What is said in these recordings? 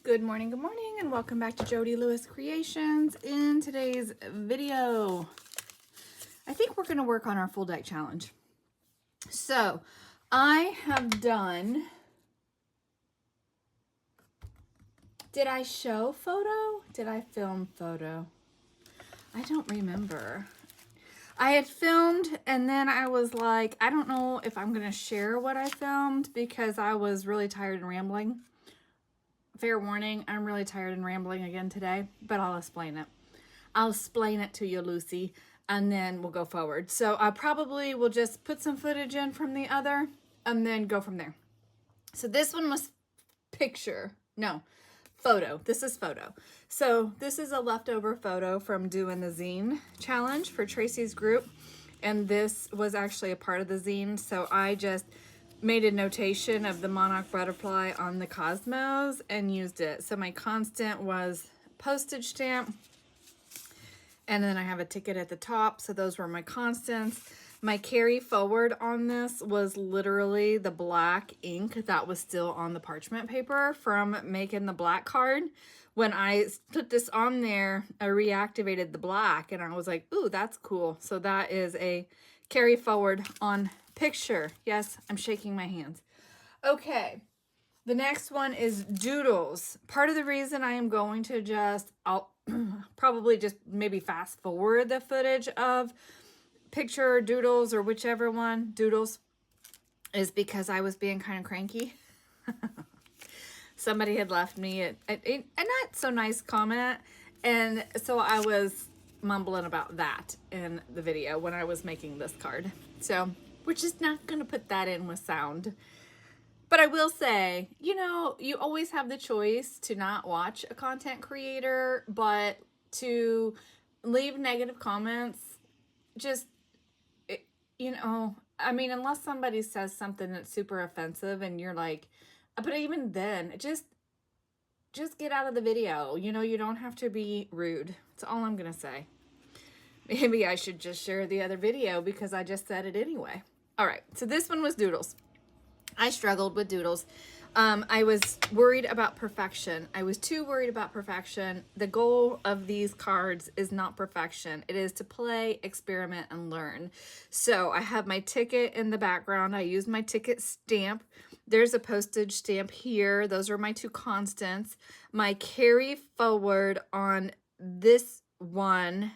Good morning, and welcome back to Jody Lewis Creations. In today's video, I think we're going to work on our full deck challenge. So, I have done, did I show photo? Did I film photo? I don't remember. I had filmed and then I was like, I don't know if I'm going to share what I filmed because I was really tired and rambling. Fair warning, I'm really tired and rambling again today, but I'll explain it. I'll explain it to you, Lucy, and then we'll go forward. So I probably will just put some footage in from the other and then go from there. So this one was photo. This is photo. So this is a leftover photo from doing the zine challenge for Tracy's group. And this was actually a part of the zine. So I just made a notation of the monarch butterfly on the cosmos and used it. So my constant was postage stamp. And then I have a ticket at the top. So those were my constants. My carry forward on this was literally the black ink that was still on the parchment paper from making the black card. When I put this on there, I reactivated the black and I was like, ooh, that's cool. So that is a carry forward on picture. Yes, I'm shaking my hands. Okay, the next one is doodles. Part of the reason I am going to I'll probably just maybe fast forward the footage of picture doodles or whichever one, doodles, is because I was being kind of cranky. Somebody had left me a not so nice comment, and so I was mumbling about that in the video when I was making this card. So we're just not going to put that in with sound. But I will say, you know, you always have the choice to not watch a content creator, but to leave negative comments, just, you know, I mean, unless somebody says something that's super offensive and you're like, but even then, just get out of the video. You know, you don't have to be rude. That's all I'm going to say. Maybe I should just share the other video because I just said it anyway. All right, so this one was doodles. I struggled with doodles. I was worried about perfection. I was too worried about perfection. The goal of these cards is not perfection. It is to play, experiment, and learn. So I have my ticket in the background. I use my ticket stamp. There's a postage stamp here. Those are my two constants. My carry forward on this one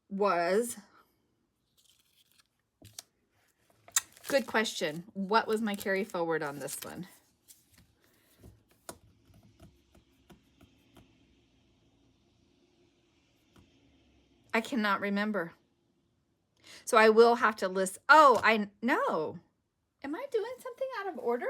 was... Good question. What was my carry forward on this one? I cannot remember. So I will have to list. Oh, I know. Am I doing something out of order?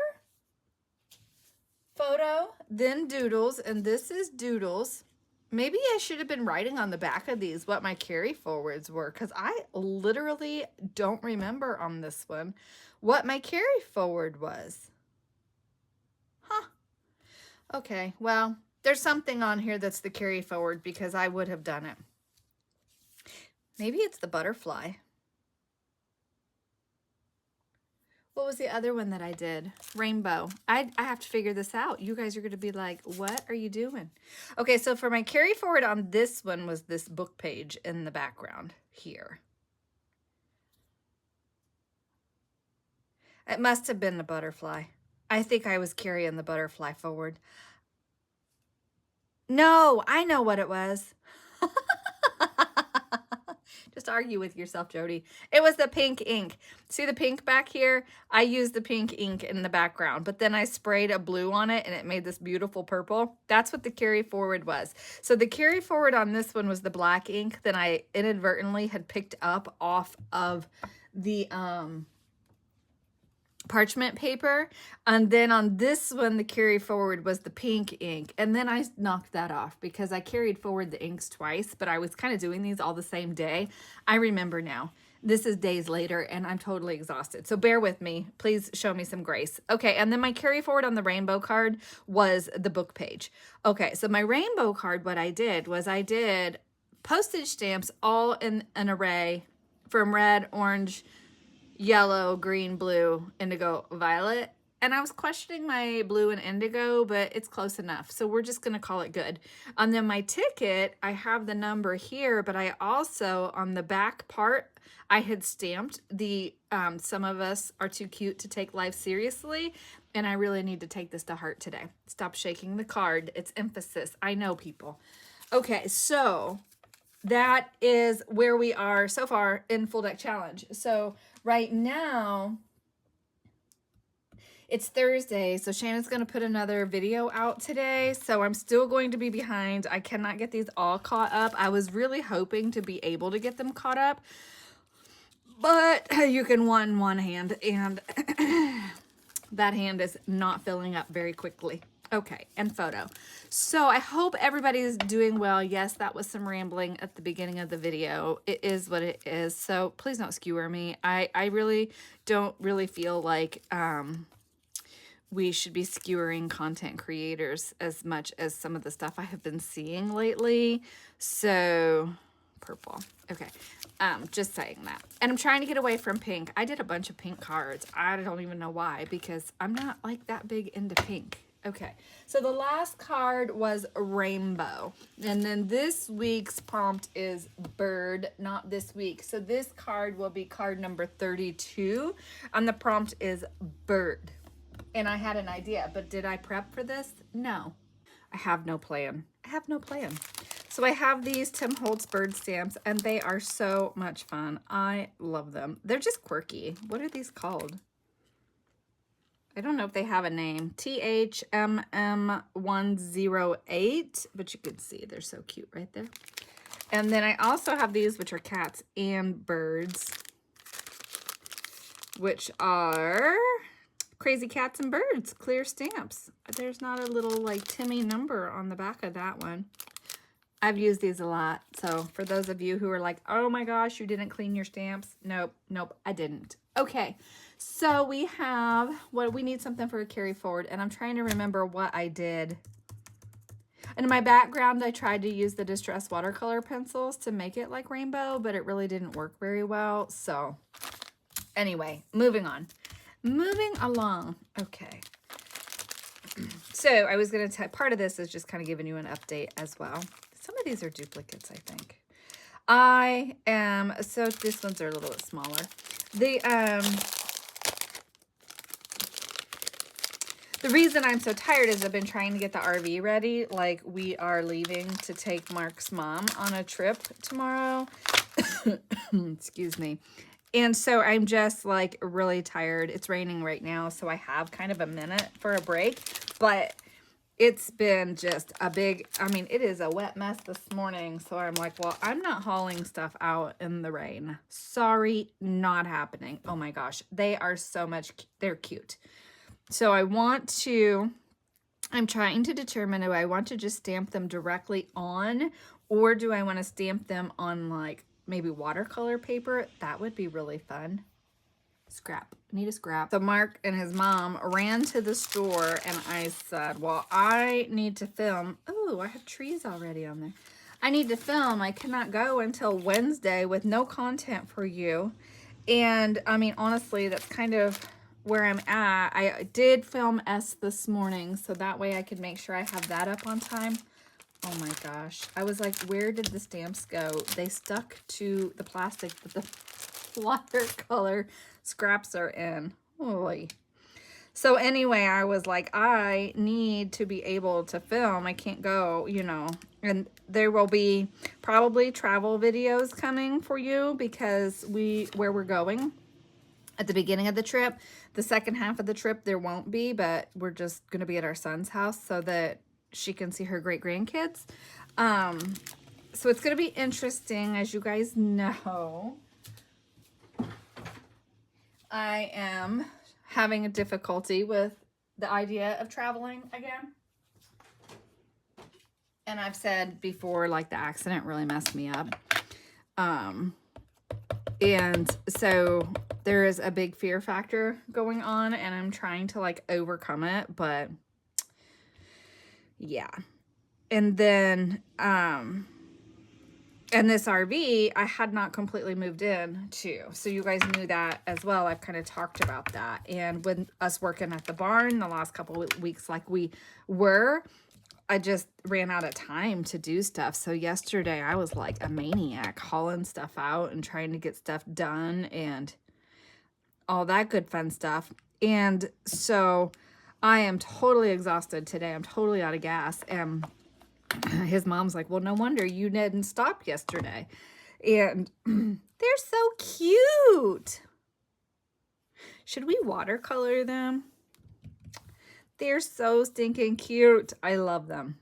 Photo, then doodles, and this is doodles. Maybe I should have been writing on the back of these what my carry forwards were, because I literally don't remember on this one what my carry forward was. Huh. Okay, well, there's something on here that's the carry forward because I would have done it. Maybe it's the butterfly. What was the other one that I did? Rainbow. I have to figure this out. You guys are going to be like, what are you doing? Okay, so for my carry forward on this one was this book page in the background here. It must have been the butterfly. I think I was carrying the butterfly forward. No, I know what it was. Just argue with yourself, Jody. It was the pink ink. See the pink back here? I used the pink ink in the background, but then I sprayed a blue on it and it made this beautiful purple. That's what the carry forward was. So the carry forward on this one was the black ink that I inadvertently had picked up off of the parchment paper, and then on this one the carry forward was the pink ink, and then I knocked that off because I carried forward the inks twice, but I was kind of doing these all the same day. I remember now. This is days later and I'm totally exhausted, so bear with me. Please show me some grace. Okay, and then my carry forward on the rainbow card was the book page. Okay, so my rainbow card, what I did was I did postage stamps all in an array from red, orange, yellow, green, blue, indigo, violet, And I was questioning my blue and indigo, but it's close enough. So we're just going to call it good. And then my ticket, I have the number here, but I also, on the back part, I had stamped the, some of us are too cute to take life seriously. And I really need to take this to heart today. Stop shaking the card. It's emphasis. I know, people. Okay, so that is where we are so far in Full Deck Challenge. So right now, it's Thursday, so Shannon's going to put another video out today, so I'm still going to be behind. I cannot get these all caught up. I was really hoping to be able to get them caught up, but you can one hand, and that hand is not filling up very quickly. Okay, and photo. So I hope everybody's doing well. Yes, that was some rambling at the beginning of the video. It is what it is, so please don't skewer me. I really don't really feel like we should be skewering content creators as much as some of the stuff I have been seeing lately. So, purple. Okay. Just saying that. And I'm trying to get away from pink. I did a bunch of pink cards. I don't even know why, because I'm not like that big into pink. Okay. So the last card was rainbow. And then this week's prompt is bird, not this week. So this card will be card number 32. And the prompt is bird. And I had an idea, but did I prep for this? No. I have no plan. I have no plan. So I have these Tim Holtz bird stamps, and they are so much fun. I love them. They're just quirky. What are these called? I don't know if they have a name. THMM108, but you can see they're so cute right there. And then I also have these, which are cats and birds, which are Crazy Cats and Birds, clear stamps. There's not a little like Timmy number on the back of that one. I've used these a lot. So for those of you who are like, oh my gosh, you didn't clean your stamps. Nope, I didn't. Okay, so we have, we need something for a carry forward. And I'm trying to remember what I did. In my background, I tried to use the Distress watercolor pencils to make it like rainbow, but it really didn't work very well. So anyway, moving on. Moving along. Okay. So I was going to part of this is just kind of giving you an update as well. Some of these are duplicates, I think. So this ones are a little bit smaller. The reason I'm so tired is I've been trying to get the RV ready. Like, we are leaving to take Mark's mom on a trip tomorrow. Excuse me. And so I'm just like really tired. It's raining right now, so I have kind of a minute for a break, but it's been just a big, it is a wet mess this morning. So I'm like, well, I'm not hauling stuff out in the rain. Sorry, not happening. Oh my gosh. They are so much, they're cute. So I'm trying to determine, do I want to just stamp them directly on, or do I want to stamp them on like maybe watercolor paper? That would be really fun. Scrap. I need a scrap. So Mark and his mom ran to the store, and I said, well, I need to film. Oh, I have trees already on there. I need to film. I cannot go until Wednesday with no content for you. And honestly, that's kind of where I'm at. I did film S this morning, so that way I could make sure I have that up on time. Oh my gosh. I was like, where did the stamps go? They stuck to the plastic that the watercolor scraps are in. Holy. So anyway, I was like, I need to be able to film. I can't go, and there will be probably travel videos coming for you because where we're going at the beginning of the trip. The second half of the trip, there won't be, but we're just going to be at our son's house so that she can see her great-grandkids. So it's going to be interesting. As you guys know, I am having a difficulty with the idea of traveling again. And I've said before, like, the accident really messed me up. And so there is a big fear factor going on, and I'm trying to like overcome it, but yeah. And then And this RV, I had not completely moved in to. So you guys knew that as well. I've kind of talked about that. And with us working at the barn the last couple of weeks like we were, I just ran out of time to do stuff. So yesterday I was like a maniac hauling stuff out and trying to get stuff done and all that good fun stuff. And so I am totally exhausted today. I'm totally out of gas. And his mom's like, well, no wonder you didn't stop yesterday. And they're so cute. Should we watercolor them? They're so stinking cute. I love them.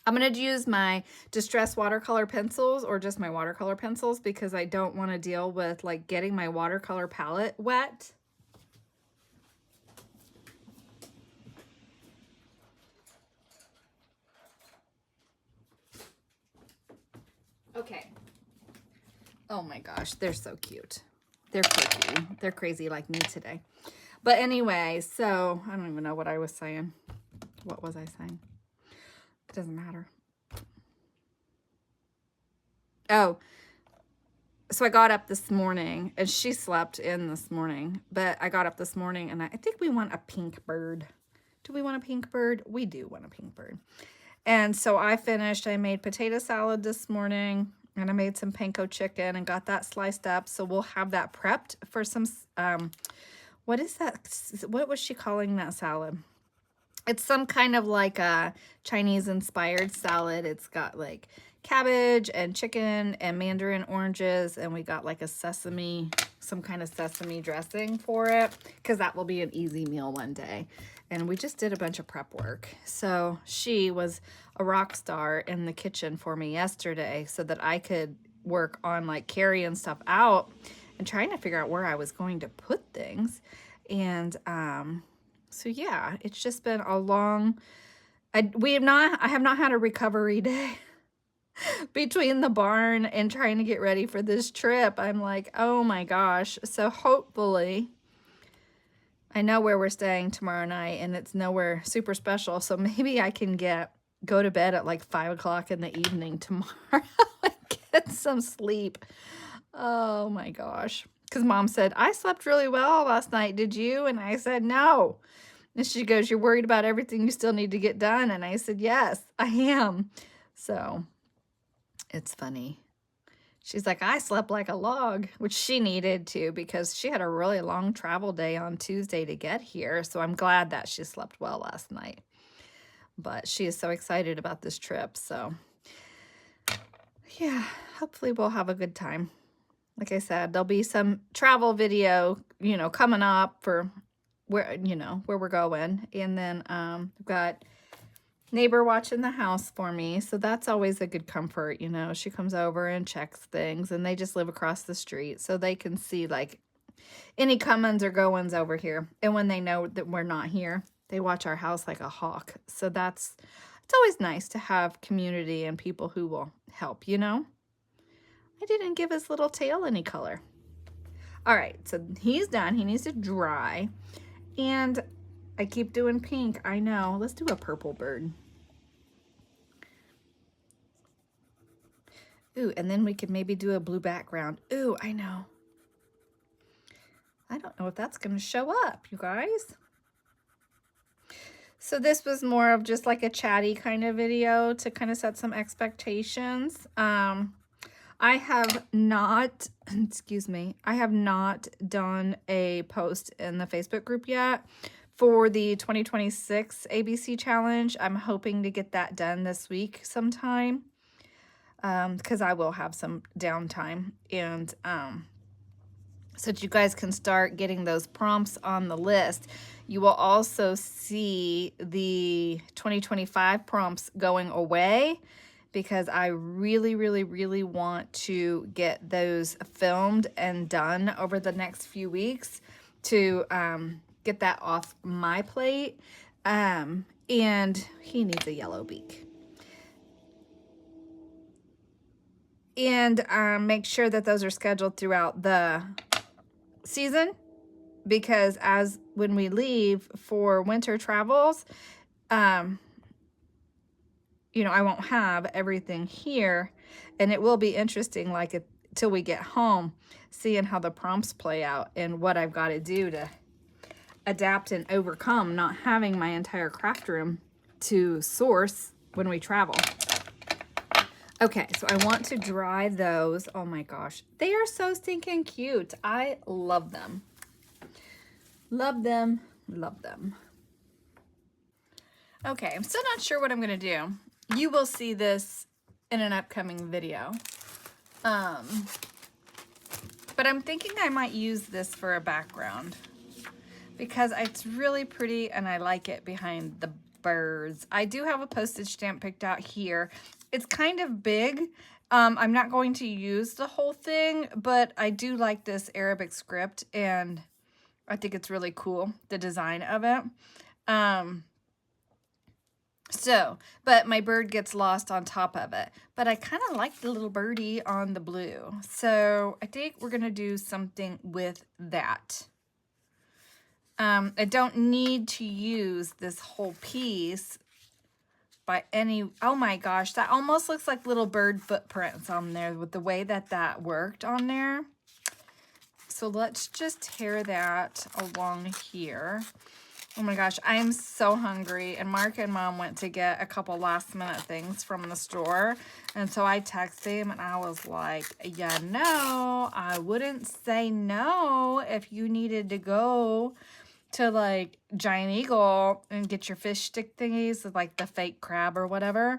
I'm going to use my Distress watercolor pencils or just my watercolor pencils because I don't want to deal with like getting my watercolor palette wet. Okay. Oh my gosh, they're so cute. They're quirky. They're crazy like me today. But anyway, so I don't even know what I was saying. What was I saying? It doesn't matter. Oh, so I got up this morning and she slept in this morning, but I got up this morning and I think we want a pink bird. Do we want a pink bird? We do want a pink bird. And so I made potato salad this morning and I made some panko chicken and got that sliced up. So we'll have that prepped for some, what is that? What was she calling that salad? It's some kind of like a Chinese inspired salad. It's got like cabbage and chicken and mandarin oranges. And we got like a some kind of sesame dressing for it because that will be an easy meal one day. And we just did a bunch of prep work. So she was a rock star in the kitchen for me yesterday so that I could work on like carrying stuff out and trying to figure out where I was going to put things. And so yeah, it's just been a long, I have not had a recovery day between the barn and trying to get ready for this trip. I'm like, oh my gosh. So hopefully I know where we're staying tomorrow night and it's nowhere super special. So maybe I can go to bed at like 5 o'clock in the evening tomorrow and get some sleep. Oh my gosh. Because Mom said, I slept really well last night. Did you? And I said, no. And she goes, you're worried about everything you still need to get done. And I said, yes, I am. So it's funny. She's like, I slept like a log, which she needed to because she had a really long travel day on Tuesday to get here. So I'm glad that she slept well last night. But she is so excited about this trip. So yeah, hopefully we'll have a good time. Like I said, there'll be some travel video, coming up for where we're going. And then we've got neighbor watching the house for me. So that's always a good comfort. She comes over and checks things and they just live across the street so they can see like any comings or goings over here. And when they know that we're not here, they watch our house like a hawk. So it's always nice to have community and people who will help, I didn't give his little tail any color. All right, so he's done. He needs to dry. And I keep doing pink. I know. Let's do a purple bird. Ooh, and then we could maybe do a blue background. Ooh, I know. I don't know if that's going to show up, you guys. So this was more of just like a chatty kind of video to kind of set some expectations. I have not, I have not done a post in the Facebook group yet for the 2026 ABC challenge. I'm hoping to get that done this week sometime because I will have some downtime and so that you guys can start getting those prompts on the list. You will also see the 2025 prompts going away because I really, really, really want to get those filmed and done over the next few weeks to get that off my plate. And he needs a yellow beak. And make sure that those are scheduled throughout the season because when we leave for winter travels, you know, I won't have everything here, and it will be interesting, like, till we get home, seeing how the prompts play out and what I've got to do to adapt and overcome not having my entire craft room to source when we travel. Okay, so I want to dry those. Oh my gosh, they are so stinking cute. I love them. Love them, love them. Okay, I'm still not sure what I'm gonna do. You will see this in an upcoming video. But I'm thinking I might use this for a background because it's really pretty and I like it behind the birds. I do have a postage stamp picked out here. It's kind of big. I'm not going to use the whole thing, but I do like this Arabic script and I think it's really cool, the design of it. But my bird gets lost on top of it. But I kind of like the little birdie on the blue. So I think we're going to do something with that. I don't need to use this whole piece by any... Oh my gosh, that almost looks like little bird footprints on there with the way that that worked on there. So let's just tear that along here. Oh my gosh, I'm so hungry. And Mark and Mom went to get a couple last minute things from the store. And so I texted him and I was like, yeah, no, I wouldn't say no if you needed to go to like Giant Eagle and get your fish stick thingies with like the fake crab or whatever.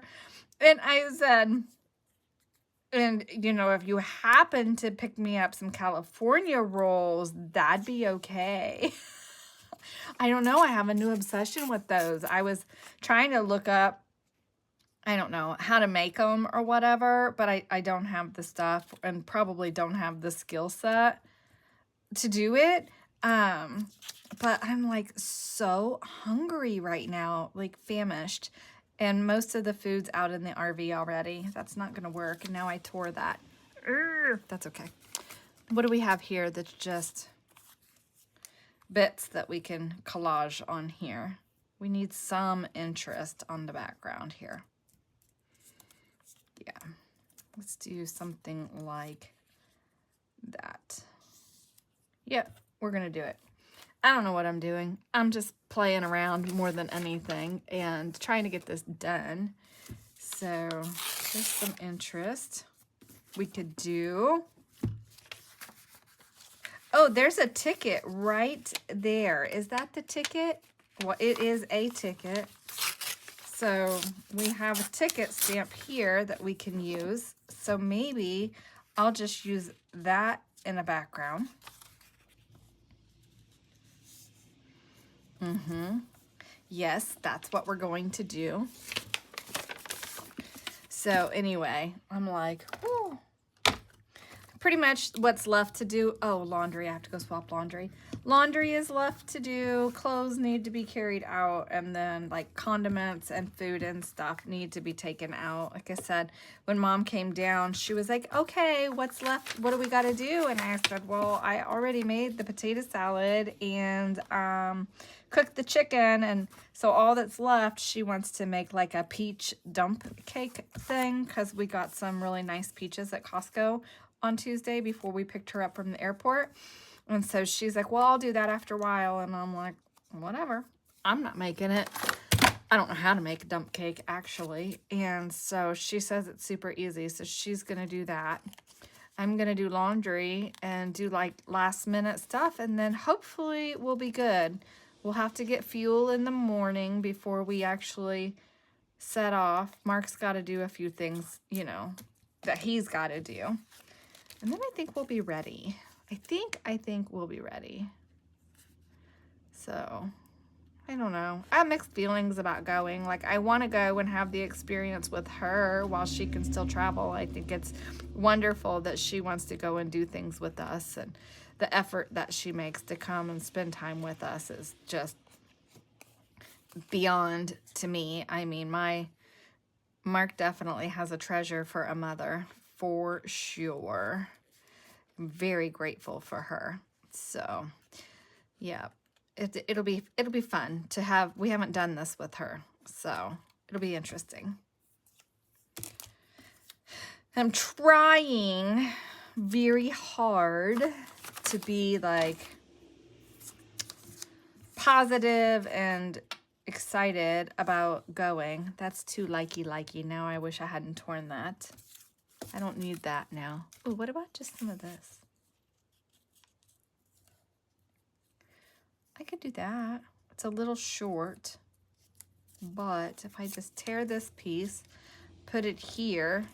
And I said, and you know, if you happen to pick me up some California rolls, that'd be okay. I don't know. I have a new obsession with those. I was trying to look up, I don't know, how to make them or whatever, but I don't have the stuff and probably don't have the skill set to do it. But I'm like so hungry right now, like famished. And most of the food's out in the RV already. That's not going to work. And now I tore that. That's okay. What do we have here that's just bits that we can collage on here? We need some interest on the background here. Yeah. Let's do something like that. Yep, we're going to do it. I don't know what I'm doing. I'm just playing around more than anything and trying to get this done. So just some interest we could do. Oh, there's a ticket right there. Is that the ticket? Well, it is a ticket. So we have a ticket stamp here that we can use. So maybe I'll just use that in the background. Yes, that's what we're going to do. So anyway, I'm like, whew. Pretty much what's left to do. Oh, laundry. I have to go swap laundry. Laundry is left to do. Clothes need to be carried out. And then like condiments and food and stuff need to be taken out. Like I said, when Mom came down, she was like, okay, what's left? What do we got to do? And I said, well, I already made the potato salad and cooked the chicken. And so all that's left, she wants to make like a peach dump cake thing because we got some really nice peaches at Costco on Tuesday before we picked her up from the airport. And so she's like, well, I'll do that after a while. And I'm like, whatever. I'm not making it. I don't know how to make a dump cake, actually. And so she says it's super easy. So she's going to do that. I'm going to do laundry and do like last minute stuff. And then hopefully we'll be good. We'll have to get fuel in the morning before we actually set off. Mark's got to do a few things, you know, that he's got to do. And then I think we'll be ready. I think we'll be ready. So, I don't know. I have mixed feelings about going. Like, I want to go and have the experience with her while she can still travel. I think it's wonderful that she wants to go and do things with us. And the effort that she makes to come and spend time with us is just beyond to me. I mean, Mark definitely has a treasure for a mother. For sure. I'm very grateful for her. So, yeah, it'll be fun to have. We haven't done this with her, so it'll be interesting. I'm trying very hard to be like positive and excited about going. That's too likey. Now I wish I hadn't torn that. I don't need that now. Oh, what about just some of this? I could do that. It's a little short, but if I just tear this piece, put it here,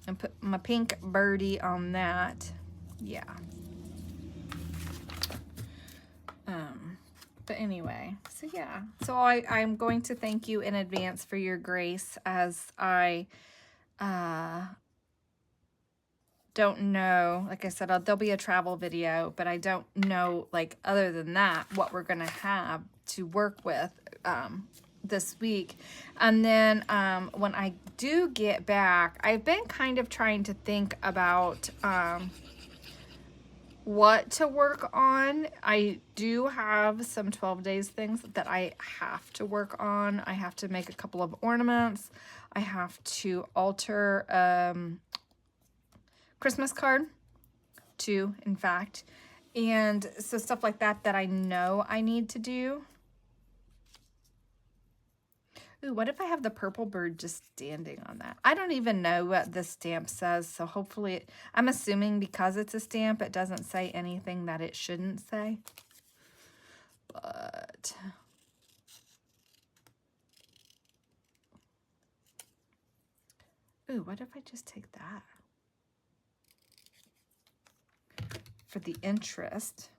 and put my pink birdie on that, yeah. But anyway, so yeah. So I'm going to thank you in advance for your grace, as I don't know, like I said, there'll be a travel video, but I don't know, like, other than that, what we're gonna have to work with this week. And then when I do get back, I've been kind of trying to think about what to work on. I do have some 12 days things that I have to work on. I have to make a couple of ornaments. I have to alter Christmas card too, in fact. And so stuff like that that I know I need to do. Ooh, what if I have the purple bird just standing on that? I don't even know what this stamp says, so hopefully, I'm assuming because it's a stamp, it doesn't say anything that it shouldn't say. But ooh, what if I just take that for the interest?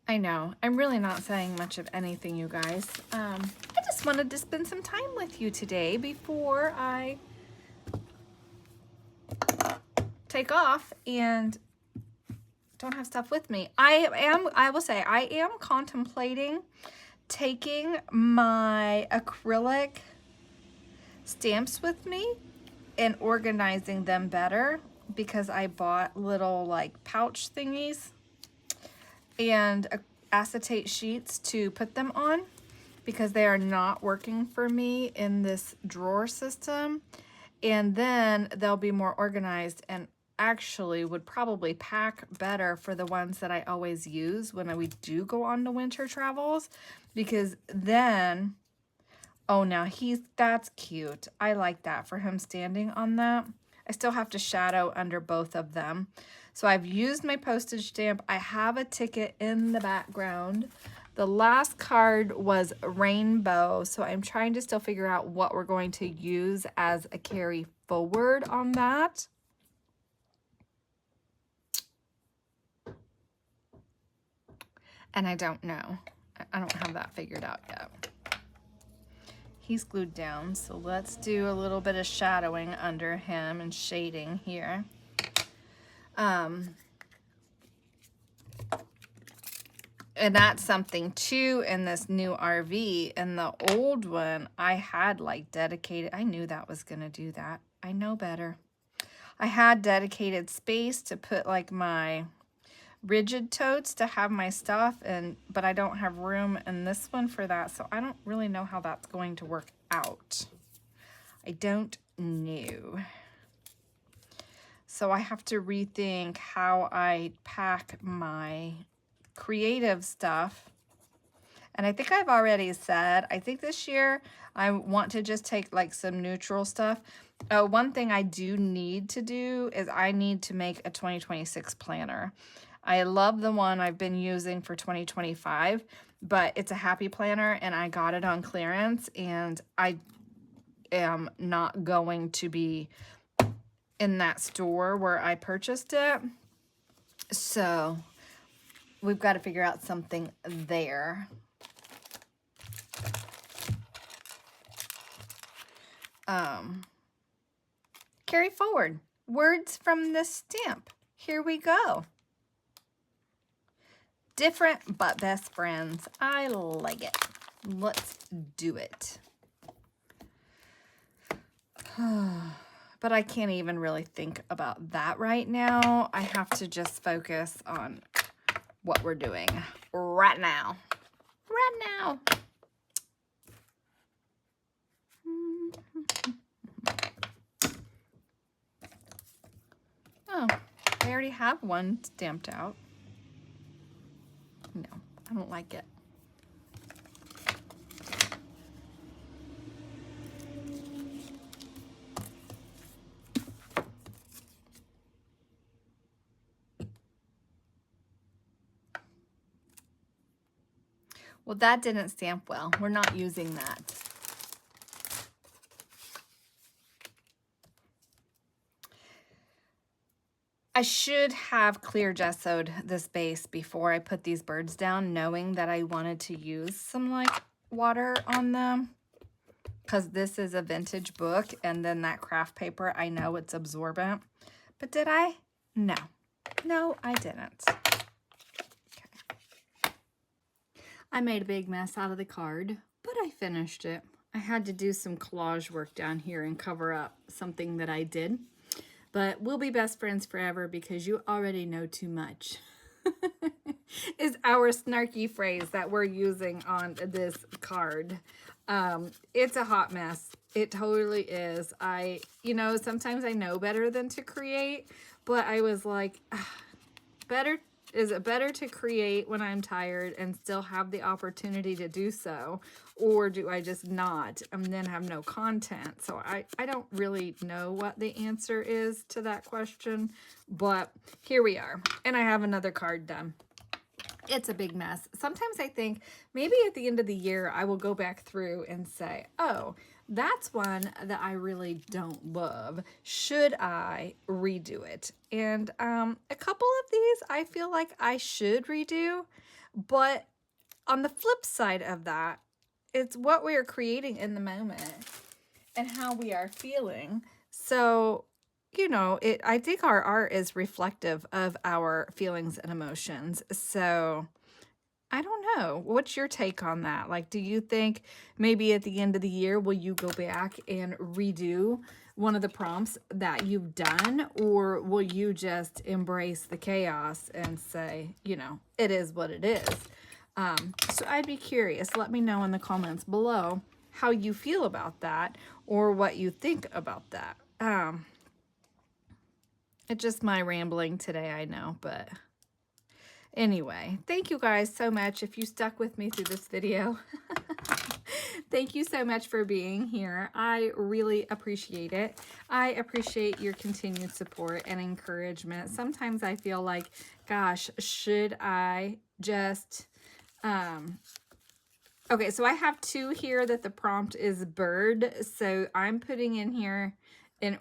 I know, I'm really not saying much of anything, you guys. I just wanted to spend some time with you today before I take off and don't have stuff with me. I will say, I am contemplating taking my acrylic stamps with me and organizing them better, because I bought little like pouch thingies and acetate sheets to put them on, because they are not working for me in this drawer system. And then they'll be more organized and actually would probably pack better for the ones that I always use when we do go on to winter travels, because then, oh, now that's cute. I like that for him standing on that. I still have to shadow under both of them. So I've used my postage stamp. I have a ticket in the background. The last card was rainbow, so I'm trying to still figure out what we're going to use as a carry forward on that. And I don't know. I don't have that figured out yet. He's glued down, so let's do a little bit of shadowing under him and shading here. And that's something too in this new RV. In the old one, I had like dedicated, I knew that was gonna do that. I know better. I had dedicated space to put like my rigid totes to have my stuff, but I don't have room in this one for that, so I don't really know how that's going to work out. I don't know. So I have to rethink how I pack my creative stuff. And I think I've already said, I think this year I want to just take like some neutral stuff. One thing I do need to do is I need to make a 2026 planner. I love the one I've been using for 2025, but it's a happy planner and I got it on clearance, and I am not going to be in that store where I purchased it. So we've got to figure out something there. Carry forward. Words from this stamp. Here we go. Different but best friends. I like it. Let's do it. But I can't even really think about that right now. I have to just focus on what we're doing right now. Right now. Oh, I already have one stamped out. No, I don't like it. Well, that didn't stamp well. We're not using that. I should have clear gessoed this base before I put these birds down, knowing that I wanted to use some like water on them, because this is a vintage book, and then that craft paper, I know it's absorbent. But did I? No. No, I didn't. Okay. I made a big mess out of the card, but I finished it. I had to do some collage work down here and cover up something that I did. But we'll be best friends forever because you already know too much. Is our snarky phrase that we're using on this card. It's a hot mess. It totally is. You know, sometimes I know better than to create, but I was like, is it better to create when I'm tired and still have the opportunity to do so? Or do I just not and then have no content? So I don't really know what the answer is to that question, but here we are. And I have another card done. It's a big mess. Sometimes I think maybe at the end of the year, I will go back through and say, oh, that's one that I really don't love. Should I redo it? And a couple of these I feel like I should redo, but on the flip side of that, it's what we are creating in the moment and how we are feeling. So, you know, I think our art is reflective of our feelings and emotions. So I don't know. What's your take on that? Like, do you think maybe at the end of the year, will you go back and redo one of the prompts that you've done? Or will you just embrace the chaos and say, you know, it is what it is? So I'd be curious. Let me know in the comments below how you feel about that or what you think about that. It's just my rambling today, I know, but anyway, thank you guys so much if you stuck with me through this video. Thank you so much for being here. I really appreciate it. I appreciate your continued support and encouragement. Sometimes I feel like, gosh, should I just... Okay, so I have two here that the prompt is bird. So I'm putting in here an...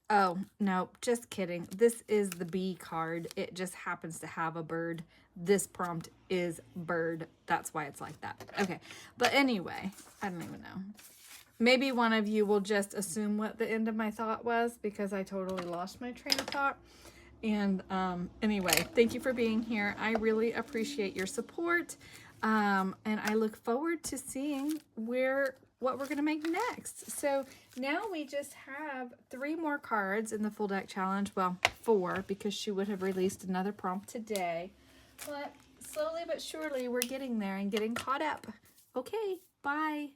Oh, no, just kidding. This is the bee card. It just happens to have a bird. This prompt is bird. That's why it's like that. Okay, but anyway, I don't even know. Maybe one of you will just assume what the end of my thought was because I totally lost my train of thought. And anyway, thank you for being here. I really appreciate your support. And I look forward to seeing what we're going to make next. So now we just have 3 more cards in the full deck challenge. Well, 4 because she would have released another prompt today. But slowly but surely we're getting there and getting caught up. Okay, bye.